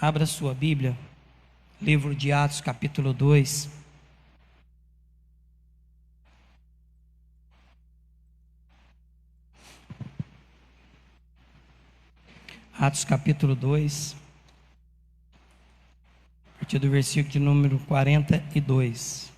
Abra sua Bíblia, livro de Atos, capítulo 2. Atos, capítulo 2, a partir do versículo de número 42.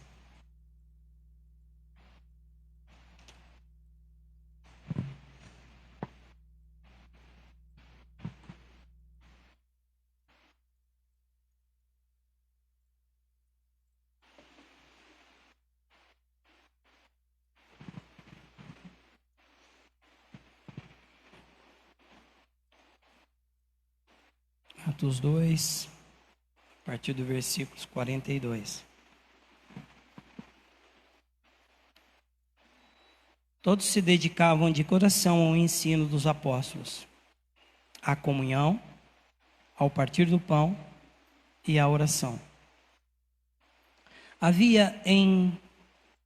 Atos 2, a partir do versículo 42. Todos se dedicavam de coração ao ensino dos apóstolos, à comunhão, ao partir do pão e à oração. Havia em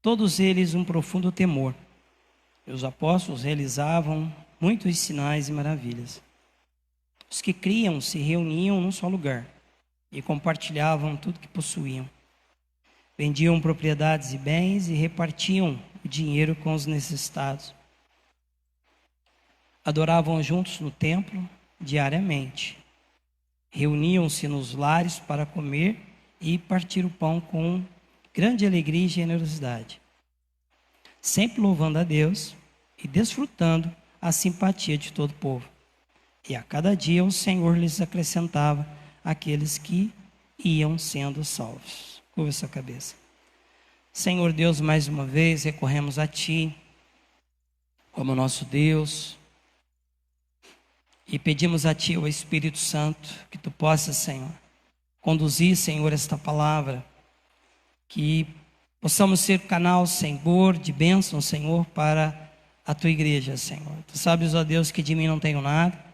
todos eles um profundo temor, e os apóstolos realizavam muitos sinais e maravilhas. Os que criam se reuniam num só lugar e compartilhavam tudo que possuíam. Vendiam propriedades e bens e repartiam o dinheiro com os necessitados. Adoravam juntos no templo diariamente. Reuniam-se nos lares para comer e partir o pão com grande alegria e generosidade, sempre louvando a Deus e desfrutando a simpatia de todo o povo. E a cada dia o Senhor lhes acrescentava aqueles que iam sendo salvos. Curva sua cabeça. Senhor Deus, mais uma vez recorremos a Ti, como nosso Deus, e pedimos a Ti, o Espírito Santo, que Tu possas, Senhor, conduzir, Senhor, esta palavra, que possamos ser canal, Senhor, de bênção, Senhor, para a Tua igreja, Senhor. Tu sabes, ó Deus, que de mim não tenho nada,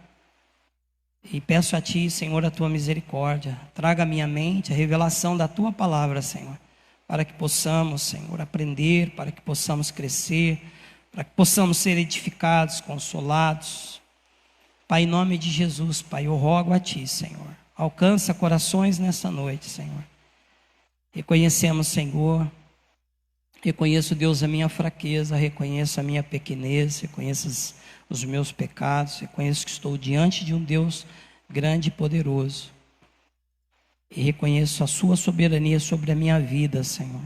e peço a Ti, Senhor, a Tua misericórdia. Traga à minha mente a revelação da Tua palavra, Senhor, para que possamos, Senhor, aprender, para que possamos crescer, para que possamos ser edificados, consolados. Pai, em nome de Jesus, Pai, eu rogo a Ti, Senhor, alcança corações nessa noite, Senhor. Reconhecemos, Senhor, reconheço, Deus, a minha fraqueza, reconheço a minha pequenez, reconheço os meus pecados, reconheço que estou diante de um Deus grande e poderoso, e reconheço a Sua soberania sobre a minha vida, Senhor.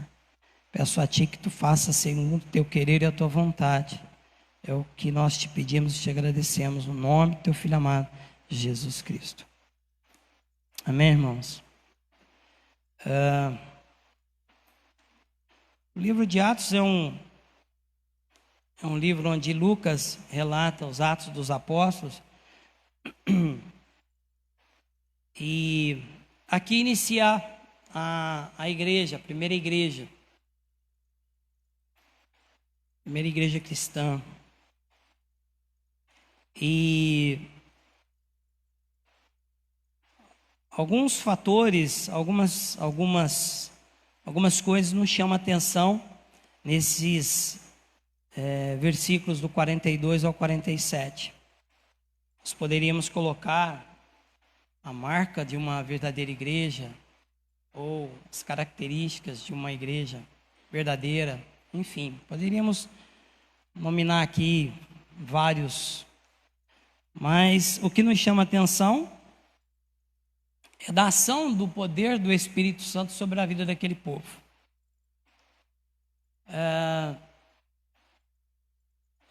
Peço a Ti que Tu faças segundo o Teu querer e a Tua vontade. É o que nós Te pedimos e Te agradecemos, no nome do Teu Filho amado, Jesus Cristo. Amém, irmãos? O livro de Atos é um livro onde Lucas relata os atos dos apóstolos. E aqui inicia a igreja, a primeira igreja cristã. E alguns fatores, algumas coisas nos chamam a atenção nesses versículos do 42 ao 47. Nós poderíamos colocar a marca de uma verdadeira igreja, ou as características de uma igreja verdadeira, enfim, poderíamos nominar aqui vários, mas o que nos chama a atenção é da ação do poder do Espírito Santo sobre a vida daquele povo.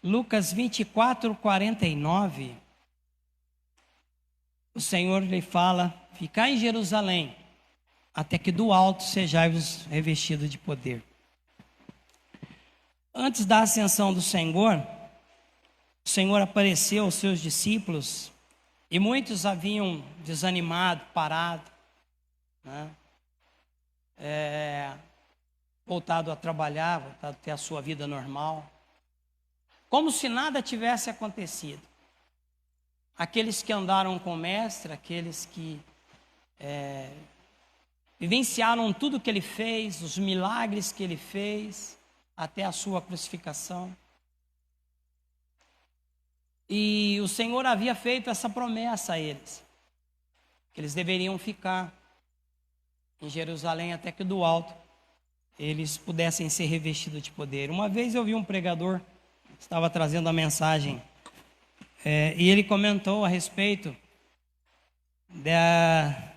Lucas 24, 49, o Senhor lhe fala: ficai em Jerusalém, até que do alto sejais revestidos de poder. Antes da ascensão do Senhor, o Senhor apareceu aos seus discípulos, e muitos haviam desanimado, parado, né? Voltado a trabalhar, voltado a ter a sua vida normal, como se nada tivesse acontecido. Aqueles que andaram com o Mestre, aqueles que vivenciaram tudo que Ele fez, os milagres que Ele fez, até a sua crucificação. E o Senhor havia feito essa promessa a eles, que eles deveriam ficar em Jerusalém até que do alto eles pudessem ser revestidos de poder. Uma vez eu vi um pregador, estava trazendo a mensagem, e ele comentou a respeito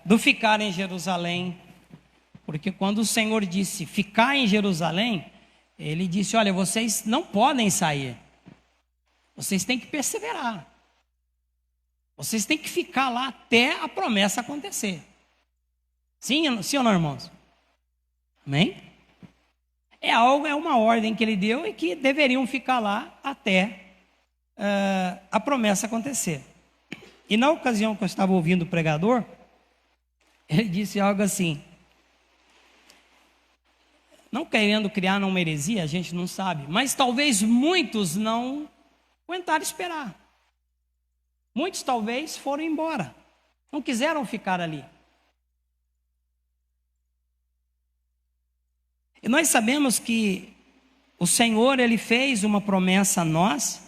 do ficar em Jerusalém, porque quando o Senhor disse ficar em Jerusalém, ele disse: olha, vocês não podem sair, vocês têm que perseverar, vocês têm que ficar lá até a promessa acontecer. Sim ou não, irmãos? Amém? É uma ordem que ele deu e que deveriam ficar lá até a promessa acontecer. E na ocasião que eu estava ouvindo o pregador, ele disse algo assim, não querendo criar uma heresia, a gente não sabe, mas talvez muitos não aguentaram esperar. Muitos talvez foram embora, não quiseram ficar ali. E nós sabemos que o Senhor, Ele fez uma promessa a nós,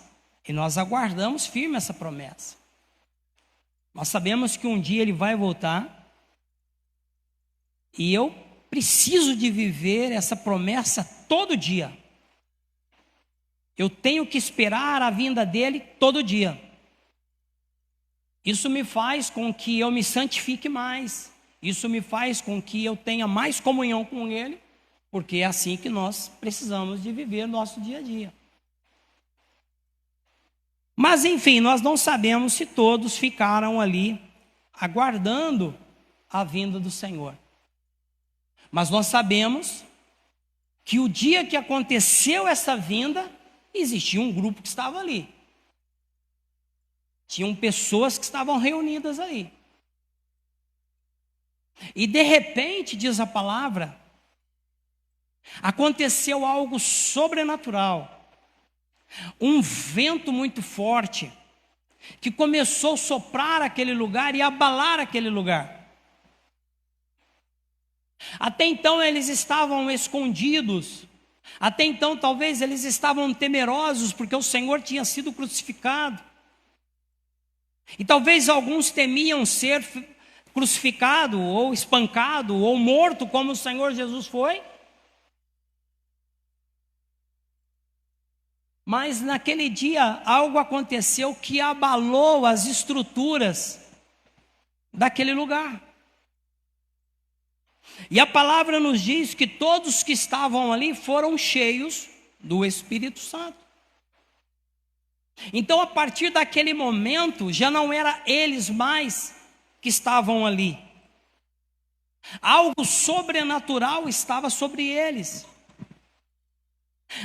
e nós aguardamos firme essa promessa. Nós sabemos que um dia Ele vai voltar, e eu preciso de viver essa promessa todo dia. Eu tenho que esperar a vinda dEle todo dia. Isso me faz com que eu me santifique mais, isso me faz com que eu tenha mais comunhão com Ele, porque é assim que nós precisamos de viver nosso dia a dia. Mas enfim, nós não sabemos se todos ficaram ali aguardando a vinda do Senhor. Mas nós sabemos que o dia que aconteceu essa vinda, existia um grupo que estava ali. Tinham pessoas que estavam reunidas ali. E de repente, diz a palavra, aconteceu algo sobrenatural, um vento muito forte, que começou a soprar aquele lugar e abalar aquele lugar. Até então eles estavam escondidos, até então talvez eles estavam temerosos, porque o Senhor tinha sido crucificado, e talvez alguns temiam ser crucificado, ou espancado, ou morto, como o Senhor Jesus foi. Mas naquele dia algo aconteceu que abalou as estruturas daquele lugar. E a palavra nos diz que todos que estavam ali foram cheios do Espírito Santo. Então, a partir daquele momento, já não era eles mais que estavam ali. Algo sobrenatural estava sobre eles.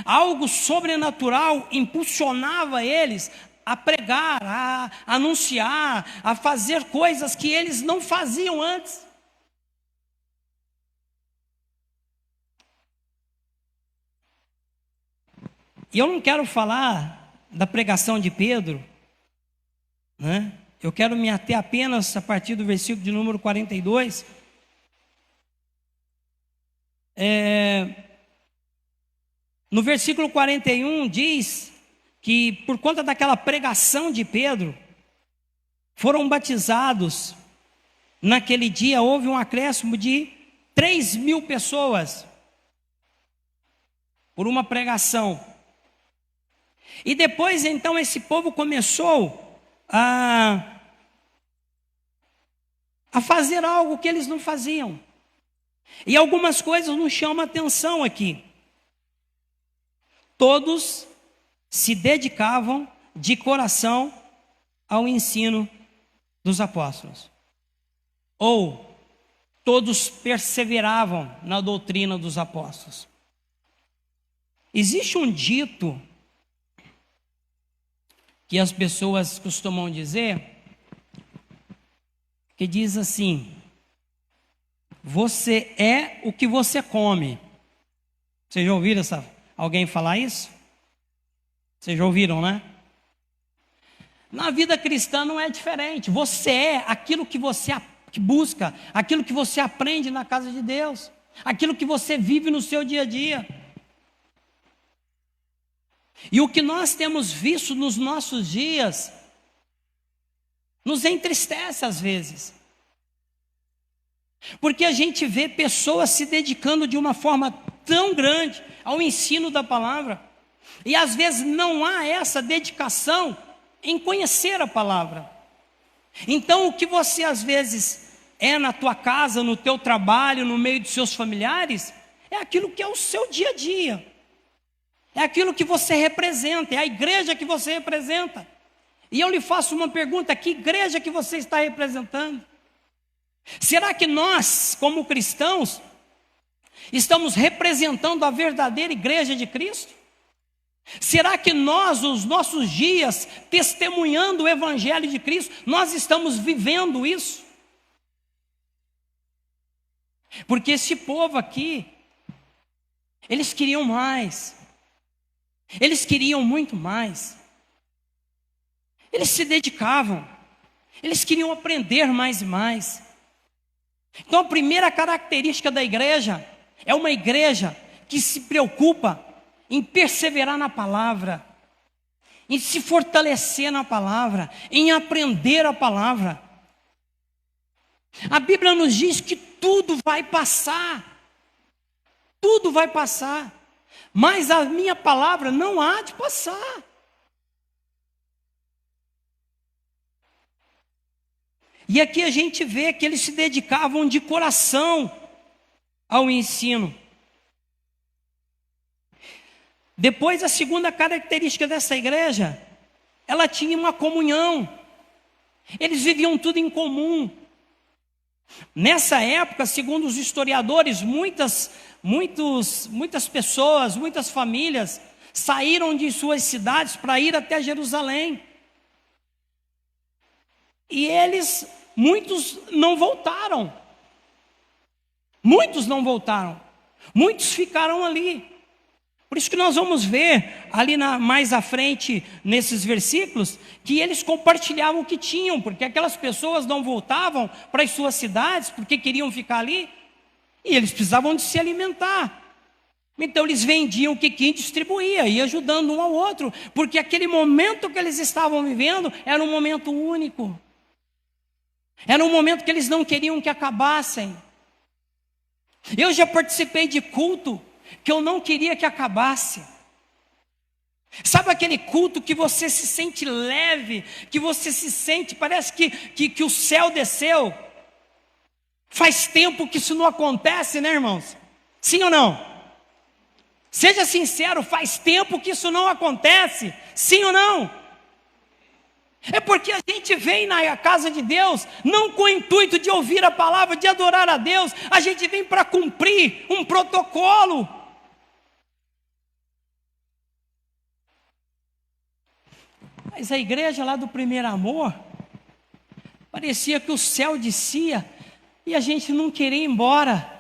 Algo sobrenatural impulsionava eles a pregar, a anunciar, a fazer coisas que eles não faziam antes. E eu não quero falar da pregação de Pedro, né? Eu quero me ater apenas a partir do versículo de número 42. No versículo 41 diz que por conta daquela pregação de Pedro, foram batizados, naquele dia houve um acréscimo de 3.000 pessoas, por uma pregação. E depois então esse povo começou a fazer algo que eles não faziam. E algumas coisas nos chamam a atenção aqui. Todos se dedicavam de coração ao ensino dos apóstolos. Ou todos perseveravam na doutrina dos apóstolos. Existe um dito que as pessoas costumam dizer, que diz assim: você é o que você come. Vocês já ouviram alguém falar isso? Vocês já ouviram, né? Na vida cristã não é diferente. Você é aquilo que você busca, aquilo que você aprende na casa de Deus, aquilo que você vive no seu dia a dia. E o que nós temos visto nos nossos dias nos entristece às vezes. Porque a gente vê pessoas se dedicando de uma forma tão grande ao ensino da palavra, e às vezes não há essa dedicação em conhecer a palavra. Então o que você às vezes é na tua casa, no teu trabalho, no meio dos seus familiares, é aquilo que é o seu dia a dia, é aquilo que você representa, é a igreja que você representa. E eu lhe faço uma pergunta: que igreja que você está representando? Será que nós, como cristãos, estamos representando a verdadeira igreja de Cristo? Será que nós, os nossos dias, testemunhando o evangelho de Cristo, nós estamos vivendo isso? Porque esse povo aqui, eles queriam mais, eles queriam muito mais, eles se dedicavam, eles queriam aprender mais e mais. Então a primeira característica da igreja é uma igreja que se preocupa em perseverar na palavra, em se fortalecer na palavra, em aprender a palavra. A Bíblia nos diz que tudo vai passar, mas a minha palavra não há de passar. E aqui a gente vê que eles se dedicavam de coração ao ensino. Depois, a segunda característica dessa igreja, ela tinha uma comunhão. Eles viviam tudo em comum. Nessa época, segundo os historiadores, muitas pessoas, muitas famílias saíram de suas cidades para ir até Jerusalém. E muitos não voltaram. Muitos ficaram ali. Por isso que nós vamos ver ali mais à frente, nesses versículos, que eles compartilhavam o que tinham, porque aquelas pessoas não voltavam para as suas cidades, porque queriam ficar ali, e eles precisavam de se alimentar. Então eles vendiam o que tinham e distribuíam, e ajudando um ao outro, porque aquele momento que eles estavam vivendo era um momento único. Era um momento que eles não queriam que acabassem. Eu já participei de culto que eu não queria que acabasse. Sabe aquele culto que você se sente leve, que você se sente, parece que o céu desceu? Faz tempo que isso não acontece, né, irmãos? Sim ou não? Seja sincero, faz tempo que isso não acontece, sim ou não? É porque a gente vem na casa de Deus não com o intuito de ouvir a palavra, de adorar a Deus. A gente vem para cumprir um protocolo. Mas a igreja lá do Primeiro Amor, parecia que o céu descia e a gente não queria ir embora.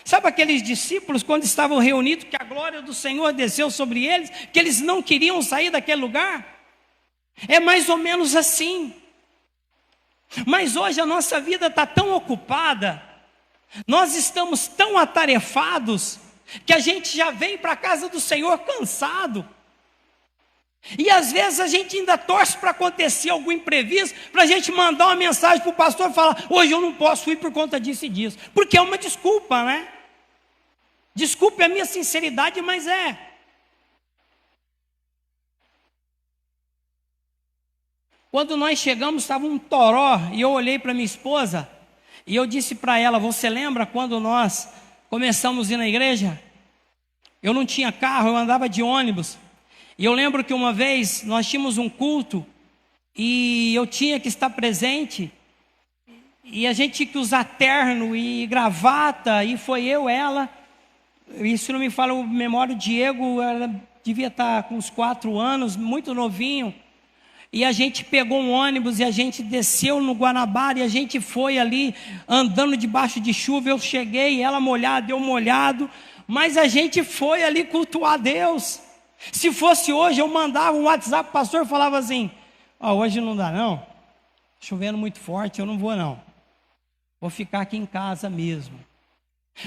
Sabe aqueles discípulos quando estavam reunidos, que a glória do Senhor desceu sobre eles, que eles não queriam sair daquele lugar? É mais ou menos assim. Mas hoje a nossa vida está tão ocupada, nós estamos tão atarefados, que a gente já vem para a casa do Senhor cansado. E às vezes a gente ainda torce para acontecer algum imprevisto, para a gente mandar uma mensagem para o pastor e falar: hoje eu não posso ir por conta disso e disso. Porque é uma desculpa, né? Desculpe a minha sinceridade, mas é. Quando nós chegamos, estava um toró, e eu olhei para minha esposa, e eu disse para ela: você lembra quando nós começamos a ir na igreja? Eu não tinha carro, eu andava de ônibus. E eu lembro que uma vez nós tínhamos um culto, e eu tinha que estar presente, e a gente tinha que usar terno e gravata, e foi eu, ela, isso não me fala a memória, o Diego devia estar com uns 4 anos, muito novinho. E a gente pegou um ônibus e a gente desceu no Guanabara e a gente foi ali andando debaixo de chuva. Eu cheguei, ela molhada, eu molhado, mas a gente foi ali cultuar Deus. Se fosse hoje, eu mandava um WhatsApp para o pastor e falava assim: hoje não dá não, chovendo muito forte, eu não vou não, vou ficar aqui em casa mesmo.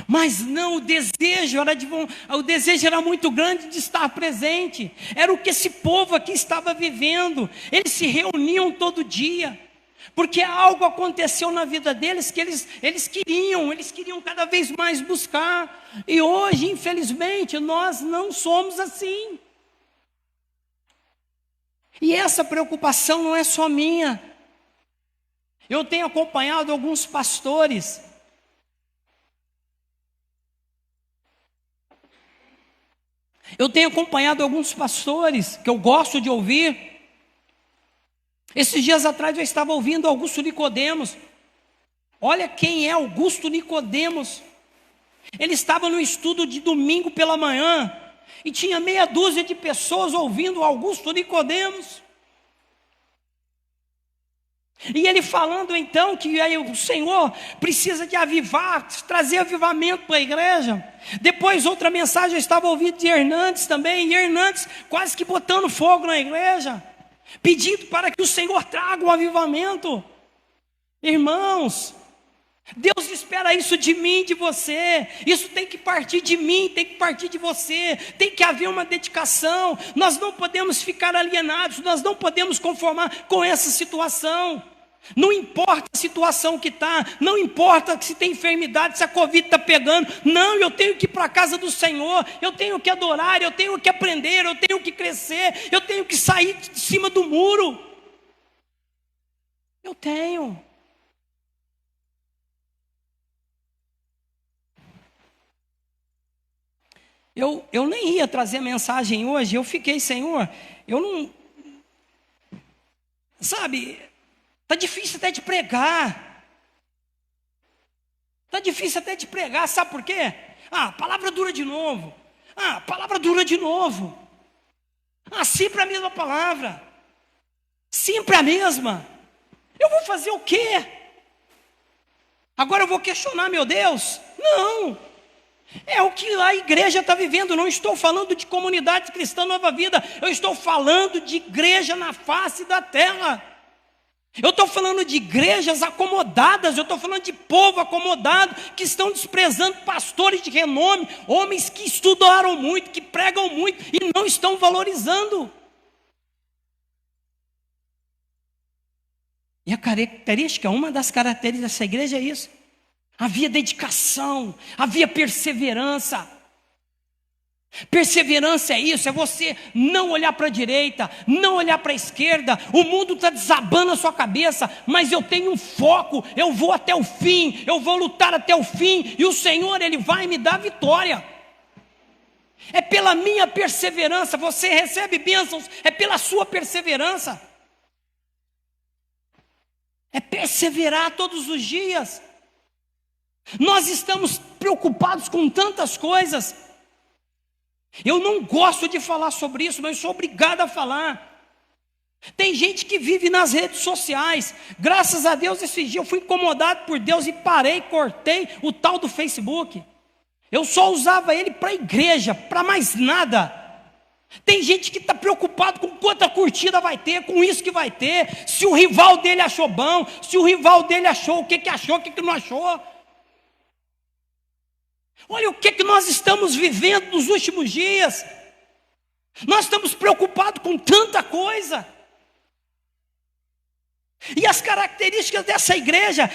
Mas não, o desejo era muito grande de estar presente. Era o que esse povo aqui estava vivendo. Eles se reuniam todo dia. porque algo aconteceu na vida deles que eles queriam cada vez mais buscar. E hoje, infelizmente, nós não somos assim. E essa preocupação não é só minha. Eu tenho acompanhado alguns pastores. Que eu gosto de ouvir. Esses dias atrás eu estava ouvindo Augusto Nicodemos. Olha quem é Augusto Nicodemos. Ele estava no estudo de domingo pela manhã e tinha meia dúzia de pessoas ouvindo Augusto Nicodemos. E ele falando então que aí o Senhor precisa de avivar, trazer avivamento para a igreja. Depois outra mensagem eu estava ouvindo de Hernandes também, e Hernandes quase que botando fogo na igreja, pedindo para que o Senhor traga um avivamento. Irmãos, Deus espera isso de mim, de você. Isso tem que partir de mim, tem que partir de você. Tem que haver uma dedicação. Nós não podemos ficar alienados, nós não podemos conformar com essa situação. Não importa a situação que está, não importa se tem enfermidade, se a Covid está pegando. Não, eu tenho que ir para a casa do Senhor, eu tenho que adorar, eu tenho que aprender, eu tenho que crescer, eu tenho que sair de cima do muro. Eu tenho. Eu nem ia trazer mensagem hoje, eu fiquei, Senhor, eu não... Sabe, está difícil até de pregar. Está difícil até de pregar, sabe por quê? A palavra dura de novo. A palavra dura de novo. Sempre a mesma palavra. Sempre a mesma. Eu vou fazer o quê? Agora eu vou questionar, meu Deus? Não. É o que a igreja está vivendo. Não estou falando de comunidade cristã Nova Vida. Eu estou falando de igreja na face da terra. Eu estou falando de igrejas acomodadas. Eu estou falando de povo acomodado, que estão desprezando pastores de renome, homens que estudaram muito, que pregam muito e não estão valorizando. E a característica, uma das características dessa igreja é isso. Havia dedicação, havia perseverança. Perseverança é isso, é você não olhar para a direita, não olhar para a esquerda. O mundo está desabando a sua cabeça, mas eu tenho um foco, eu vou até o fim, eu vou lutar até o fim, e o Senhor, Ele vai me dar vitória. É pela minha perseverança, você recebe bênçãos, é pela sua perseverança. É perseverar todos os dias. Nós estamos preocupados com tantas coisas. Eu não gosto de falar sobre isso, mas sou obrigado a falar. Tem gente que vive nas redes sociais. Graças a Deus, esse dia eu fui incomodado por Deus e cortei o tal do Facebook. Eu só usava ele para a igreja, para mais nada. Tem gente que está preocupado com quanta curtida vai ter, com isso que vai ter, se o rival dele achou bom, se o rival dele achou, o que achou, o que não achou. Olha o que nós estamos vivendo nos últimos dias. Nós estamos preocupados com tanta coisa. E as características dessa igreja,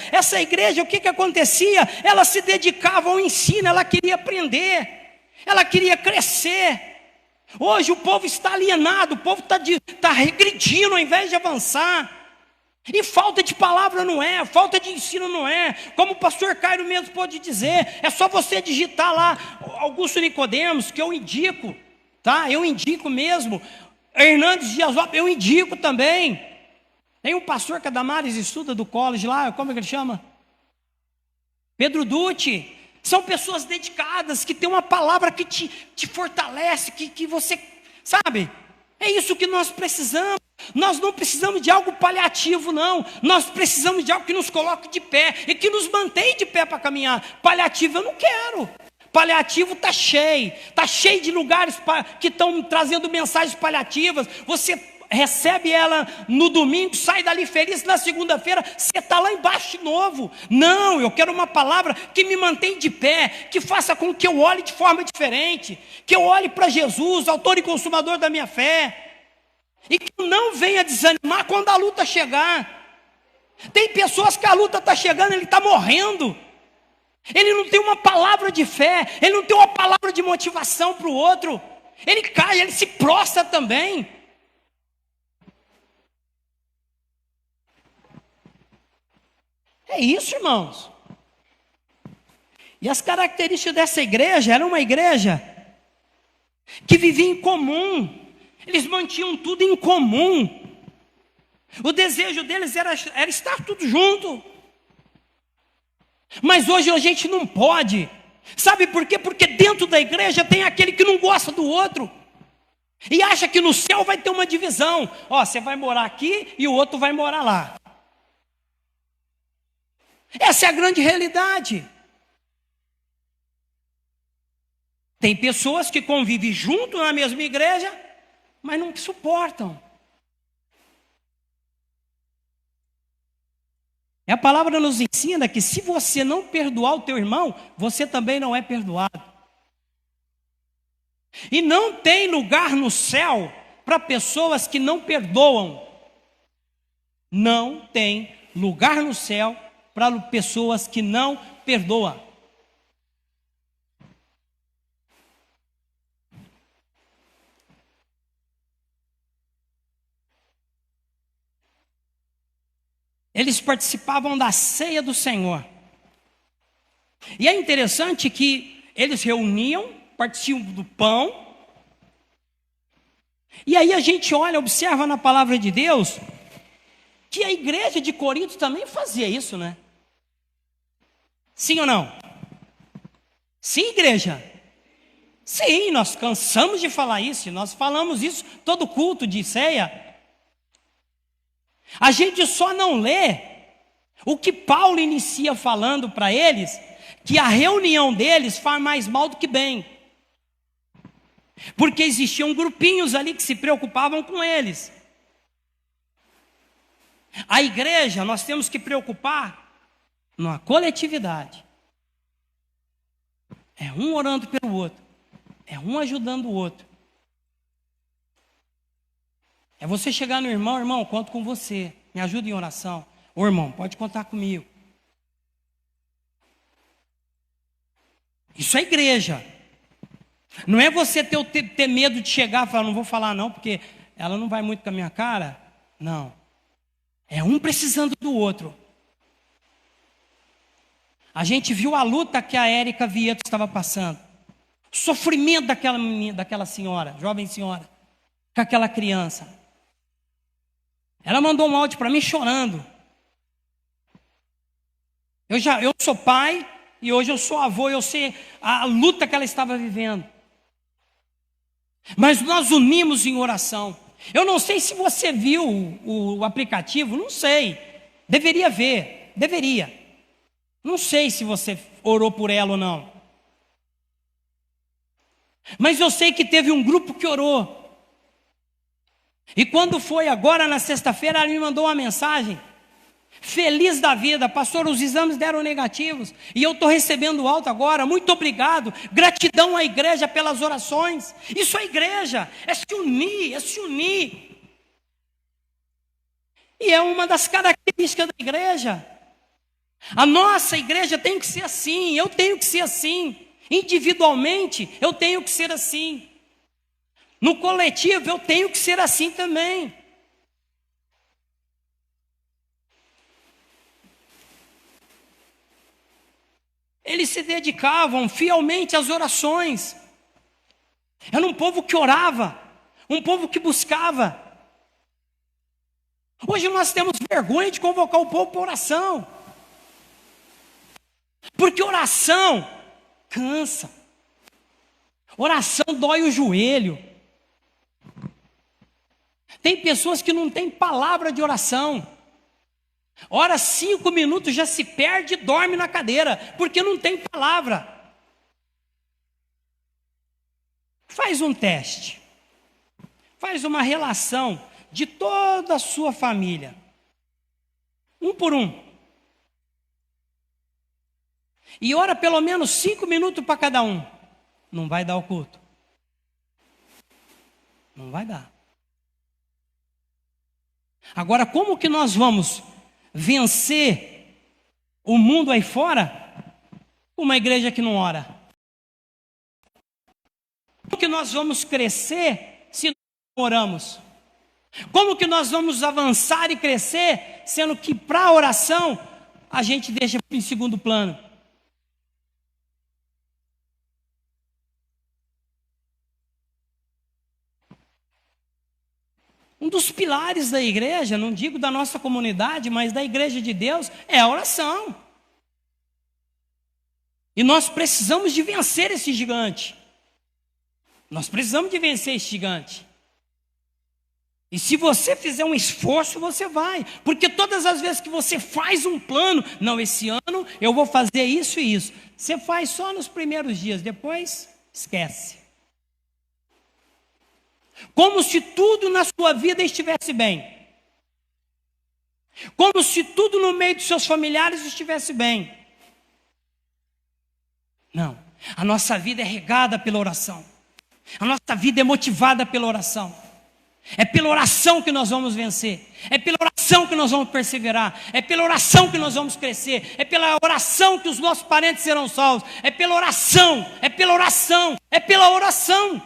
o que acontecia? Ela se dedicava ao ensino, ela queria aprender, ela queria crescer. Hoje o povo está alienado, o povo está regredindo ao invés de avançar. E falta de palavra não é, falta de ensino não é. Como o pastor Cairo mesmo pode dizer, é só você digitar lá Augusto Nicodemos, que eu indico, tá? Eu indico mesmo. Hernandes Dias Lopes, eu indico também. Tem um pastor que a Damares estuda do college lá, como é que ele chama? Pedro Dutti. São pessoas dedicadas, que tem uma palavra que te fortalece, que você, sabe? É isso que nós precisamos. Nós não precisamos de algo paliativo, não. Nós precisamos de algo que nos coloque de pé e que nos mantenha de pé para caminhar. Paliativo eu não quero. Paliativo está cheio de lugares que estão trazendo mensagens paliativas. Você recebe ela no domingo, sai dali feliz, na segunda-feira você está lá embaixo de novo. Não, eu quero uma palavra que me mantenha de pé, que faça com que eu olhe de forma diferente, que eu olhe para Jesus, autor e consumador da minha fé, e que não venha desanimar quando a luta chegar. Tem pessoas que a luta está chegando, ele está morrendo. Ele não tem uma palavra de fé, ele não tem uma palavra de motivação para o outro. Ele cai, ele se prostra também. É isso, irmãos. E as características dessa igreja, era uma igreja que vivia em comum. Eles mantinham tudo em comum. O desejo deles era estar tudo junto. Mas hoje a gente não pode. Sabe por quê? Porque dentro da igreja tem aquele que não gosta do outro. E acha que no céu vai ter uma divisão. Ó, você vai morar aqui e o outro vai morar lá. Essa é a grande realidade. Tem pessoas que convivem junto na mesma igreja, mas não suportam. E a palavra nos ensina que se você não perdoar o teu irmão, você também não é perdoado. E não tem lugar no céu para pessoas que não perdoam. Não tem lugar no céu para pessoas que não perdoam. Eles participavam da ceia do Senhor. E é interessante que eles reuniam, partiam do pão. E aí a gente olha, observa na palavra de Deus, que a igreja de Corinto também fazia isso, né? Sim ou não? Sim, igreja? Sim, nós cansamos de falar isso, nós falamos isso todo culto de ceia. A gente só não lê o que Paulo inicia falando para eles, que a reunião deles faz mais mal do que bem. Porque existiam grupinhos ali que se preocupavam com eles. A igreja, nós temos que preocupar numa coletividade. É um orando pelo outro, é um ajudando o outro. É você chegar no irmão, irmão, conto com você, me ajuda em oração. Ô irmão, pode contar comigo. Isso é igreja. Não é você ter medo de chegar e falar, não vou falar não, porque ela não vai muito com a minha cara. Não. É um precisando do outro. A gente viu a luta que a Érica Vieto estava passando. O sofrimento daquela menina, daquela senhora, jovem senhora, com aquela criança. Ela mandou um áudio para mim chorando. Eu sou pai e hoje eu sou avô, eu sei a luta que ela estava vivendo. Mas nós unimos em oração. Eu não sei se você viu o aplicativo, não sei. Deveria ver, deveria. Não sei se você orou por ela ou não. Mas eu sei que teve um grupo que orou. E quando foi agora na sexta-feira, ela me mandou uma mensagem, feliz da vida, pastor, os exames deram negativos, e eu estou recebendo alta agora, muito obrigado, gratidão à igreja pelas orações. Isso é igreja, é se unir, é se unir. E é uma das características da igreja. A nossa igreja tem que ser assim, eu tenho que ser assim, individualmente eu tenho que ser assim. No coletivo eu tenho que ser assim também. Eles se dedicavam fielmente às orações. Era um povo que orava, um povo que buscava. Hoje nós temos vergonha de convocar o povo para oração. Porque oração cansa. Oração dói o joelho. Tem pessoas que não têm palavra de oração. Ora 5 minutos, já se perde e dorme na cadeira, porque não tem palavra. Faz um teste. Faz uma relação de toda a sua família. Um por um. E ora pelo menos 5 minutos para cada um. Não vai dar o culto. Não vai dar. Agora, como que nós vamos vencer o mundo aí fora com uma igreja que não ora? Como que nós vamos crescer se não oramos? Como que nós vamos avançar e crescer, sendo que para a oração a gente deixa em segundo plano? Um dos pilares da igreja, não digo da nossa comunidade, mas da igreja de Deus, é a oração. E nós precisamos de vencer esse gigante. Nós precisamos de vencer esse gigante. E se você fizer um esforço, você vai. Porque todas as vezes que você faz um plano, não, esse ano eu vou fazer isso e isso. Você faz só nos primeiros dias, depois esquece. Como se tudo na sua vida estivesse bem. Como se tudo no meio dos seus familiares estivesse bem. Não, a nossa vida é regada pela oração. A nossa vida é motivada pela oração. É pela oração que nós vamos vencer. É pela oração que nós vamos perseverar. É pela oração que nós vamos crescer. É pela oração que os nossos parentes serão salvos. É pela oração. É pela oração. É pela oração.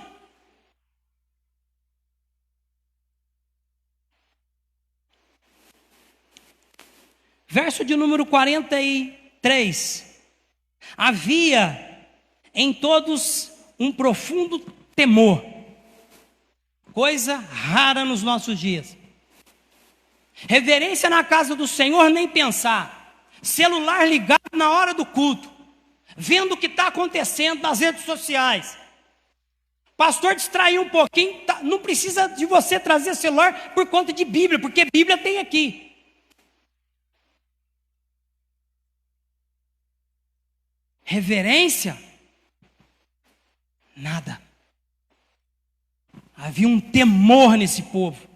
Verso de número 43. Havia em todos um profundo temor. Coisa rara nos nossos dias. Reverência na casa do Senhor, nem pensar. Celular ligado na hora do culto. Vendo o que está acontecendo nas redes sociais. Pastor distraiu um pouquinho. Não precisa de você trazer celular por conta de Bíblia, porque Bíblia tem aqui. Reverência? Nada. Havia um temor nesse povo.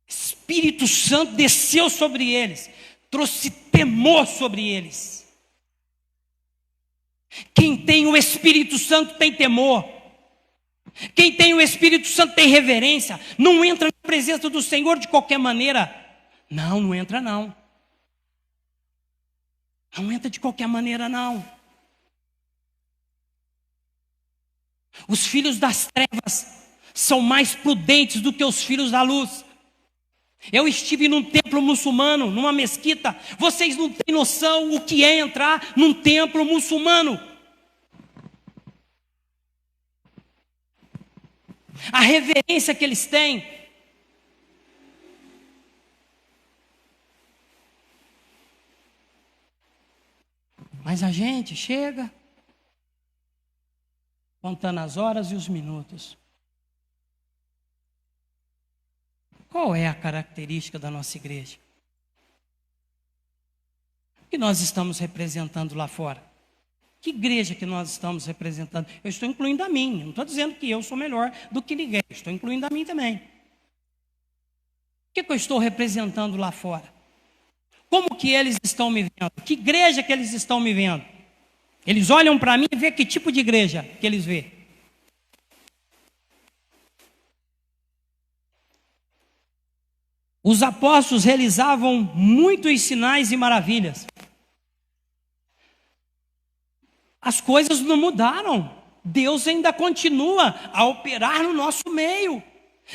Espírito Santo desceu sobre eles, trouxe temor sobre eles. Quem tem o Espírito Santo tem temor. Quem tem o Espírito Santo tem reverência. Não entra na presença do Senhor de qualquer maneira. Não entra não. Não entra de qualquer maneira não. Os filhos das trevas são mais prudentes do que os filhos da luz. Eu estive num templo muçulmano, numa mesquita. Vocês não têm noção o que é entrar num templo muçulmano. A reverência que eles têm. Mas a gente chega contando as horas e os minutos. Qual é a característica da nossa igreja? O que nós estamos representando lá fora? Que igreja que nós estamos representando? Eu estou incluindo a mim. Não estou dizendo que eu sou melhor do que ninguém. Estou incluindo a mim também. O que eu estou representando lá fora? Como que eles estão me vendo? Que igreja que eles estão me vendo? Eles olham para mim e vê que tipo de igreja que eles vê. Os apóstolos realizavam muitos sinais e maravilhas. As coisas não mudaram. Deus ainda continua a operar no nosso meio.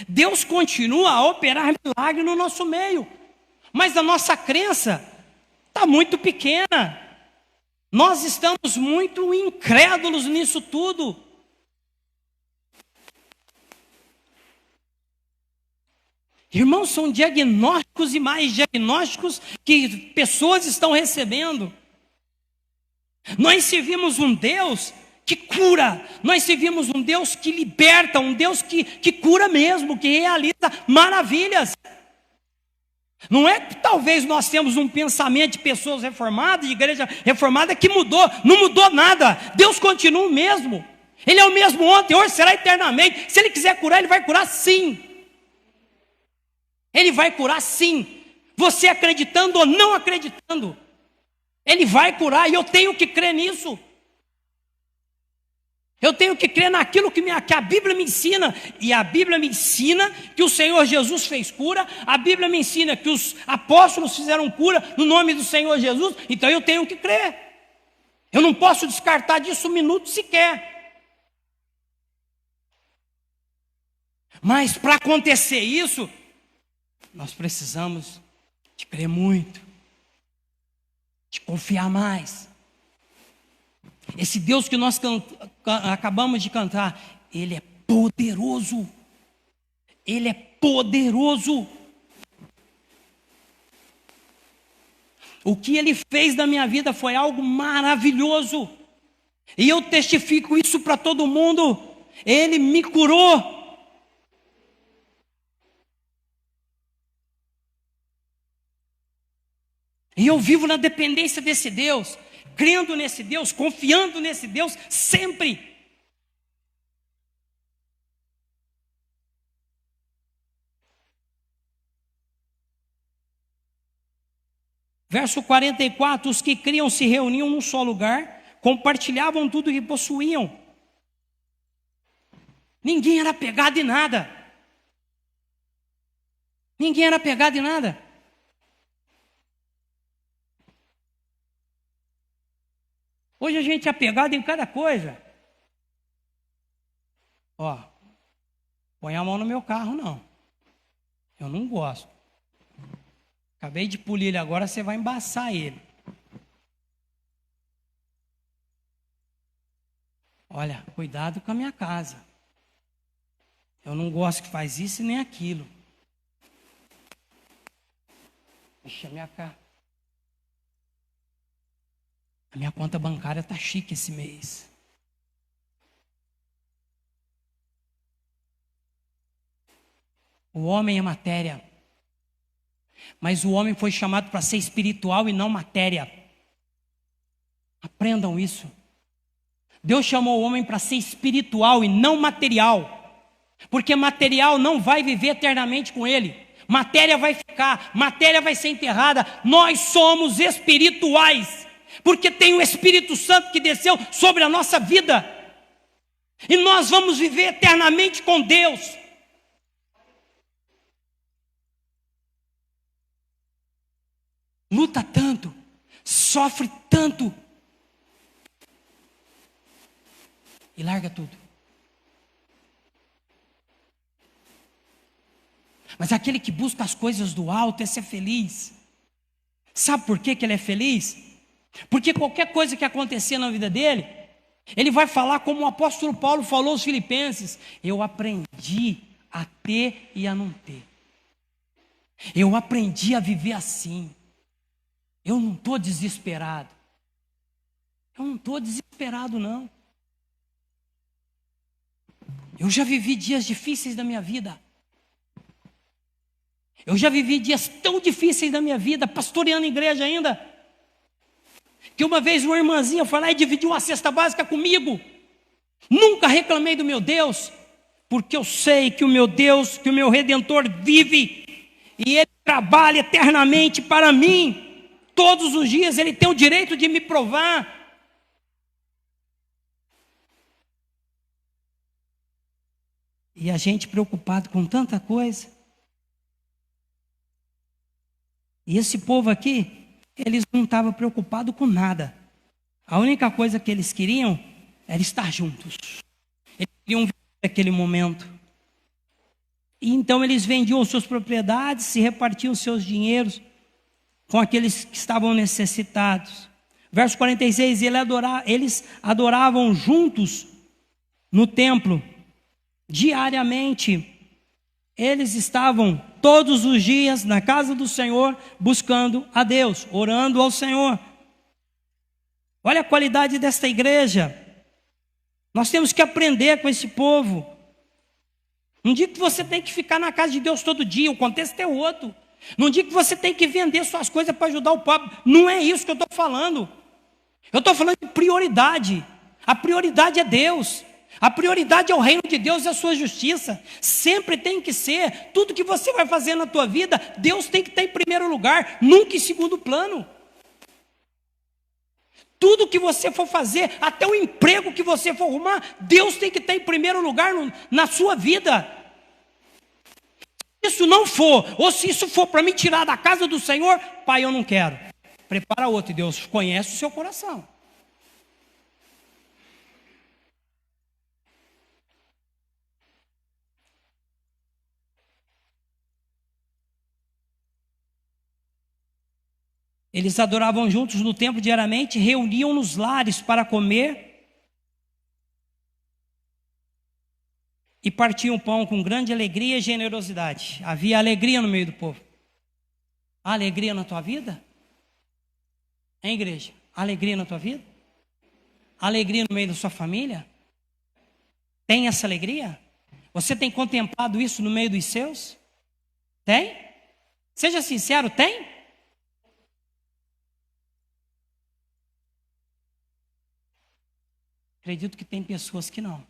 Deus continua a operar milagre no nosso meio. Mas a nossa crença está muito pequena. Nós estamos muito incrédulos nisso tudo. Irmãos, são diagnósticos e mais diagnósticos que pessoas estão recebendo. Nós servimos um Deus que cura. Nós servimos um Deus que liberta, um Deus que cura mesmo, que realiza maravilhas. Não é que talvez nós temos um pensamento de pessoas reformadas, de igreja reformada que mudou. Não mudou nada. Deus continua o mesmo. Ele é o mesmo ontem, hoje, será eternamente. Se Ele quiser curar, Ele vai curar sim. Ele vai curar sim. Você acreditando ou não acreditando, Ele vai curar e eu tenho que crer nisso. Eu tenho que crer naquilo que a Bíblia me ensina. E a Bíblia me ensina que o Senhor Jesus fez cura. A Bíblia me ensina que os apóstolos fizeram cura no nome do Senhor Jesus. Então eu tenho que crer. Eu não posso descartar disso um minuto sequer. Mas para acontecer isso, nós precisamos de crer muito, de confiar mais. Esse Deus que nós acabamos de cantar, Ele é poderoso. Ele é poderoso. O que Ele fez na minha vida foi algo maravilhoso. E eu testifico isso para todo mundo. Ele me curou. E eu vivo na dependência desse Deus, crendo nesse Deus, confiando nesse Deus sempre. Verso 44, os que criam se reuniam num só lugar, compartilhavam tudo que possuíam. Ninguém era apegado em nada. Ninguém era apegado em nada. Hoje a gente é apegado em cada coisa. Ó, põe a mão no meu carro, não. Eu não gosto. Acabei de polir ele agora, você vai embaçar ele. Olha, cuidado com a minha casa. Eu não gosto que faz isso e nem aquilo. Deixa a minha cara. A minha conta bancária está chique esse mês. O homem é matéria. Mas o homem foi chamado para ser espiritual e não matéria. Aprendam isso. Deus chamou o homem para ser espiritual e não material. Porque material não vai viver eternamente com ele. Matéria vai ficar, matéria vai ser enterrada. Nós somos espirituais. Porque tem o Espírito Santo que desceu sobre a nossa vida. E nós vamos viver eternamente com Deus. Luta tanto, sofre tanto. E larga tudo. Mas aquele que busca as coisas do alto é ser feliz. Sabe por que ele é feliz? Porque qualquer coisa que acontecer na vida dele, ele vai falar como o apóstolo Paulo falou aos Filipenses: eu aprendi a ter e a não ter. Eu aprendi a viver assim. Eu não estou desesperado. Eu não estou desesperado, não. Eu já vivi dias difíceis da minha vida. Eu já vivi dias tão difíceis da minha vida, pastoreando igreja ainda, que uma vez uma irmãzinha foi lá e dividiu uma cesta básica comigo. Nunca reclamei do meu Deus, porque eu sei que o meu Deus, que o meu Redentor vive, e Ele trabalha eternamente para mim. Todos os dias Ele tem o direito de me provar. E a gente preocupado com tanta coisa. E esse povo aqui, eles não estavam preocupados com nada. A única coisa que eles queriam era estar juntos. Eles queriam viver aquele momento. E então eles vendiam suas propriedades, se repartiam seus dinheiros com aqueles que estavam necessitados. Verso 46, eles adoravam juntos no templo, diariamente. Eles estavam todos os dias na casa do Senhor, buscando a Deus, orando ao Senhor. Olha a qualidade desta igreja. Nós temos que aprender com esse povo. Não digo que você tem que ficar na casa de Deus todo dia, o contexto é outro. Não digo que você tem que vender suas coisas para ajudar o pobre. Não é isso que eu estou falando. Eu estou falando de prioridade. A prioridade é Deus. A prioridade é o reino de Deus e a sua justiça. Sempre tem que ser. Tudo que você vai fazer na tua vida, Deus tem que estar em primeiro lugar, nunca em segundo plano. Tudo que você for fazer, até o emprego que você for arrumar, Deus tem que estar em primeiro lugar na sua vida. Se isso não for, ou se isso for para me tirar da casa do Senhor, pai, eu não quero. Prepara outro, e Deus conhece o seu coração. Eles adoravam juntos no templo diariamente, reuniam nos lares para comer e partiam pão com grande alegria e generosidade. Havia alegria no meio do povo. Há alegria na tua vida? Hein, igreja? Há alegria na tua vida? Há alegria no meio da sua família? Tem essa alegria? Você tem contemplado isso no meio dos seus? Tem? Seja sincero, tem? Acredito que tem pessoas que não.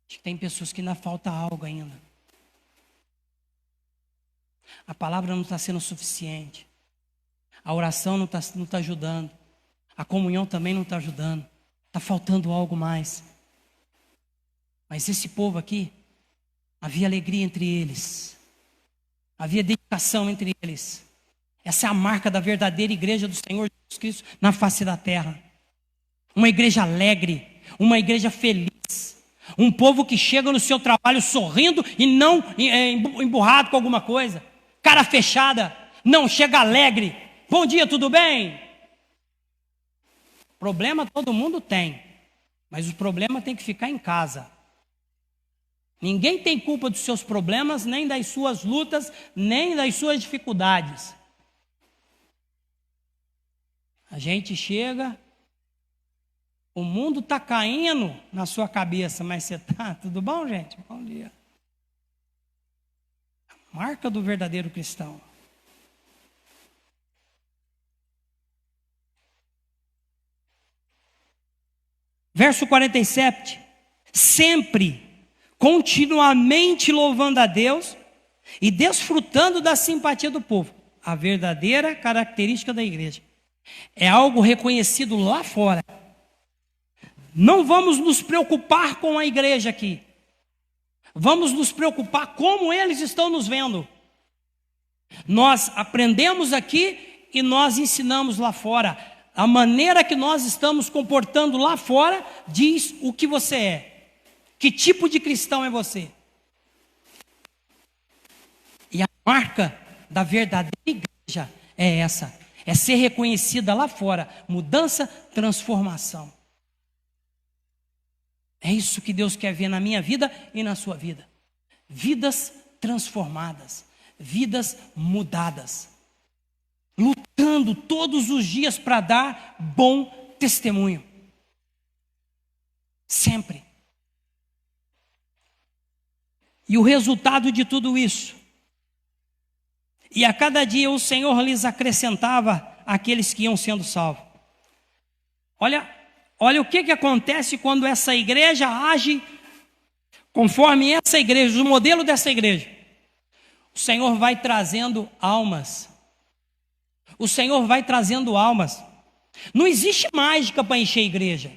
Acho que tem pessoas que ainda falta algo ainda. A palavra não está sendo suficiente. A oração não está ajudando. A comunhão também não está ajudando. Está faltando algo mais. Mas esse povo aqui, havia alegria entre eles. Havia dedicação entre eles. Essa é a marca da verdadeira igreja do Senhor Jesus Cristo na face da terra. Uma igreja alegre, uma igreja feliz, um povo que chega no seu trabalho sorrindo e não emburrado com alguma coisa, cara fechada, não, chega alegre. Bom dia, tudo bem? Problema todo mundo tem, mas o problema tem que ficar em casa. Ninguém tem culpa dos seus problemas, nem das suas lutas, nem das suas dificuldades. A gente chega... O mundo está caindo na sua cabeça, mas você está, tudo bom, gente? Bom dia. A marca do verdadeiro cristão. Verso 47. Sempre, continuamente louvando a Deus e desfrutando da simpatia do povo. A verdadeira característica da igreja. É algo reconhecido lá fora. Não vamos nos preocupar com a igreja aqui. Vamos nos preocupar como eles estão nos vendo. Nós aprendemos aqui e nós ensinamos lá fora. A maneira que nós estamos comportando lá fora diz o que você é. Que tipo de cristão é você? E a marca da verdadeira igreja é essa. É ser reconhecida lá fora. Mudança, transformação. É isso que Deus quer ver na minha vida e na sua vida. Vidas transformadas, vidas mudadas. Lutando todos os dias para dar bom testemunho. Sempre. E o resultado de tudo isso. E a cada dia o Senhor lhes acrescentava aqueles que iam sendo salvos. Olha o que acontece quando essa igreja age conforme essa igreja, o modelo dessa igreja. O Senhor vai trazendo almas. O Senhor vai trazendo almas. Não existe mágica para encher a igreja.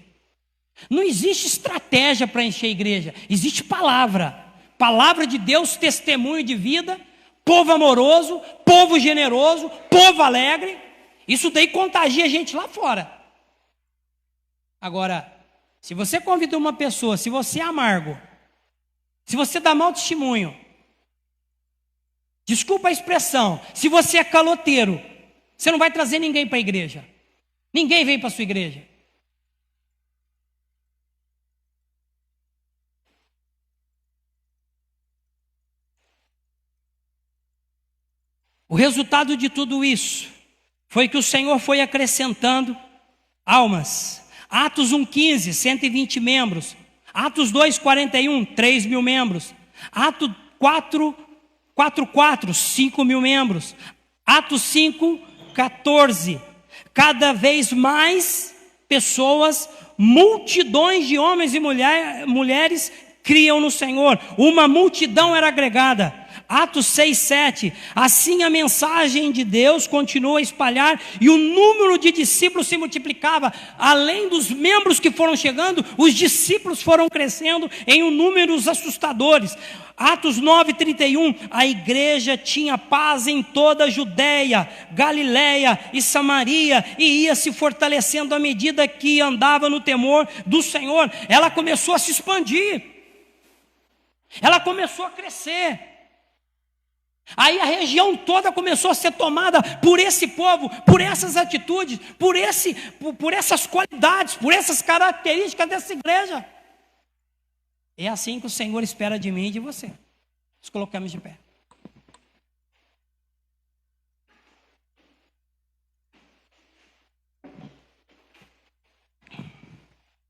Não existe estratégia para encher a igreja. Existe palavra. Palavra de Deus, testemunho de vida, povo amoroso, povo generoso, povo alegre. Isso daí contagia a gente lá fora. Agora, se você convida uma pessoa, se você é amargo, se você dá mau testemunho, desculpa a expressão, se você é caloteiro, você não vai trazer ninguém para a igreja. Ninguém vem para a sua igreja. O resultado de tudo isso foi que o Senhor foi acrescentando almas. Atos 1,15, 120 membros. Atos 2,41, 3.000 membros. Atos 4,4, 5.000 membros. Atos 5,14. Cada vez mais pessoas, multidões de homens e mulheres criam no Senhor. Uma multidão era agregada. Atos 6, 7. Assim a mensagem de Deus continuou a espalhar e o número de discípulos se multiplicava. Além dos membros que foram chegando, os discípulos foram crescendo em números assustadores. Atos 9, 31. A igreja tinha paz em toda a Judéia, Galiléia e Samaria e ia se fortalecendo à medida que andava no temor do Senhor. Ela começou a se expandir. Ela começou a crescer. Aí a região toda começou a ser tomada por esse povo, por essas atitudes, por essas qualidades, por essas características dessa igreja. É assim que o Senhor espera de mim e de você. Nos colocamos de pé.